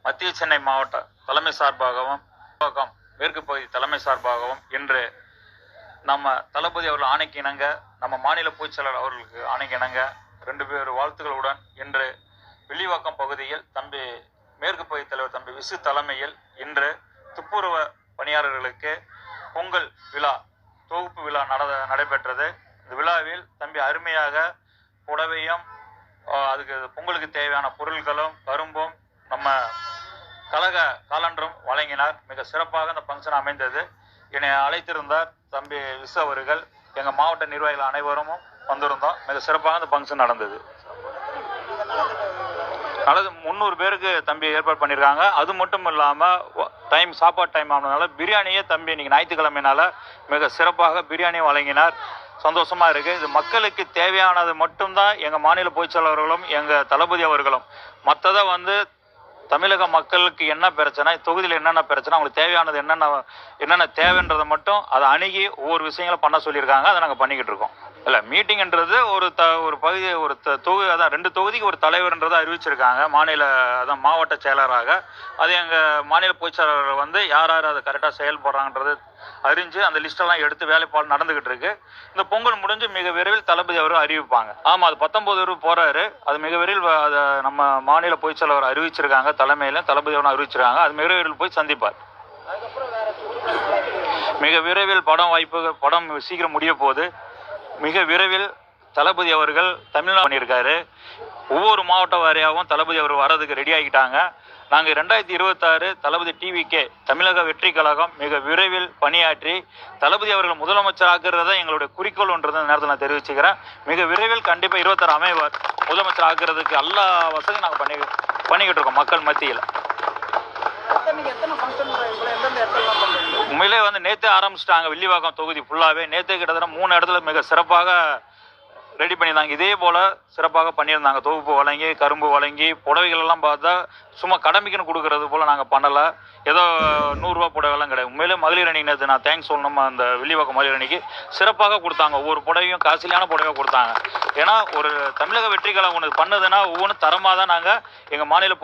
மத்திய சென்னை மாவட்ட தலைமை சார்பாகவும் மேற்கு பகுதி தலைமை சார்பாகவும் இன்று நம்ம தளபதி அவர்கள் ஆணைக்கு இணங்க, நம்ம மாநில பொதுச்செயலாளர் அவர்களுக்கு ஆணைக்கு இணங்க 2 பேர் வாழ்த்துக்களுடன் இன்று வில்லிவாக்கம் பகுதியில் தம்பி மேற்கு பகுதி தலைவர் தம்பி விசு தலைமையில் இன்று துப்புரவு பணியாளர்களுக்கு பொங்கல் விழா தொகுப்பு விழா நடைபெற்றது. இந்த விழாவில் தம்பி அருமையாக புடவையும் அதுக்கு பொங்கலுக்கு தேவையான பொருட்களும் கரும்பும் நம்ம கழக காலண்டரும் வழங்கினார். மிக சிறப்பாக இந்த ஃபங்க்ஷன் அமைந்தது. என்னை அழைத்திருந்தார் தம்பி விசு அவர்கள். எங்கள் மாவட்ட நிர்வாகிகள் அனைவரும் வந்திருந்தோம். மிக சிறப்பாக இந்த ஃபங்க்ஷன் நடந்தது. 300 பேருக்கு தம்பி ஏற்பாடு பண்ணியிருக்காங்க. அது மட்டும் இல்லாமல் சாப்பாடு டைம் ஆனதுனால பிரியாணியே தம்பி இன்னைக்கு ஞாயிற்றுக்கிழமைனால மிக சிறப்பாக பிரியாணியும் வழங்கினார். சந்தோஷமாக இருக்குது. இது மக்களுக்கு தேவையானது மட்டும்தான் எங்கள் மாநில பொதுச்செயலாளர்களும் எங்கள் தளபதி அவர்களும். மற்றதை தமிழக மக்களுக்கு என்ன பிரச்சனை, தொகுதியில் என்னென்ன பிரச்சனை, அவங்களுக்கு தேவையானது என்னென்ன தேவைன்றதை மட்டும் அதை அணுகி ஒவ்வொரு விஷயங்களை பண்ண சொல்லியிருக்காங்க. அதை நாங்கள் பண்ணிக்கிட்டு இருக்கோம். இல்லை, மீட்டிங்ன்றது ஒரு பகுதி தொகுதி, அதான் 2 தொகுதிக்கு ஒரு தலைவர்ன்றதை அறிவிச்சிருக்காங்க மாவட்ட செயலராக. அது எங்கள் மாநில பொதுச்செயலாளர் யார் அதை கரெக்டாக செயல்படுறாங்கன்றது அறிஞ்சு அந்த லிஸ்டெல்லாம் எடுத்து வேலைப்பாடு நடந்துகிட்டு இருக்கு. இந்த பொங்கல் முடிஞ்சு மிக விரைவில் தளபதி அவர்கள் அறிவிப்பாங்க. ஆமாம், அது 19 போறாரு. அது மிக விரைவில் அதை நம்ம மாநில பொதுச்செயலாளர் அறிவிச்சிருக்காங்க. தலைமையில தளபதி அவர்கள் அறிவிச்சிருக்காங்க. அது மிக விரைவில் போய் சந்திப்பார். மிக விரைவில் படம் சீக்கிரம் முடிய போகுது. மிக விரைவில் தளபதி அவர்கள் தமிழ்நாடு பண்ணியிருக்காரு. ஒவ்வொரு மாவட்ட வாரியாகவும் தளபதி அவர் வர்றதுக்கு ரெடி ஆகிட்டாங்க. நாங்கள் 2026 தளபதி டிவிகே தமிழக வெற்றி கழகம் மிக விரைவில் பணியாற்றி தளபதி அவர்கள் முதலமைச்சர் ஆக்குறத எங்களுடைய குறிக்கோள்ன்றது நேரத்தில் நான் தெரிவிச்சுக்கிறேன். மிக விரைவில் கண்டிப்பாக 26 அமைவார். முதலமைச்சர் ஆக்குறதுக்கு எல்லா வசதியும் நாங்கள் பண்ணிக்கிட்டு இருக்கோம் மக்கள் மத்தியில். உண்மையிலே நேற்றே ஆரம்பிச்சிட்டாங்க. வில்லிவாக்கம் தொகுதி ஃபுல்லாகவே நேற்றே கிட்டத்தட்ட 3 இடத்துல மிக சிறப்பாக ரெடி பண்ணியிருந்தாங்க. இதே போல் சிறப்பாக பண்ணியிருந்தாங்க. தொகுப்பு வழங்கி, கரும்பு வழங்கி, புடவைகள் எல்லாம் பார்த்தா சும்மா கடமைக்குன்னு கொடுக்கறது போல் நாங்கள் பண்ணலை. ஏதோ 100 ரூபா புடவைலாம் கிடையாது. உண்மையிலே மகளிர் அணி நேற்று நான் தேங்க்ஸ் சொல்லணும். அந்த வில்லிவாக்கம் மகளிர் அணிக்கு சிறப்பாக கொடுத்தாங்க. ஒவ்வொரு புடவையும் காஸ்ட்லியான புடவையாக கொடுத்தாங்க. ஏன்னா ஒரு தமிழக வெற்றி கழகம் ஒன்று பண்ணுதுன்னா ஒவ்வொன்றும் தரமாக தான் நாங்கள் எங்கள் மாநில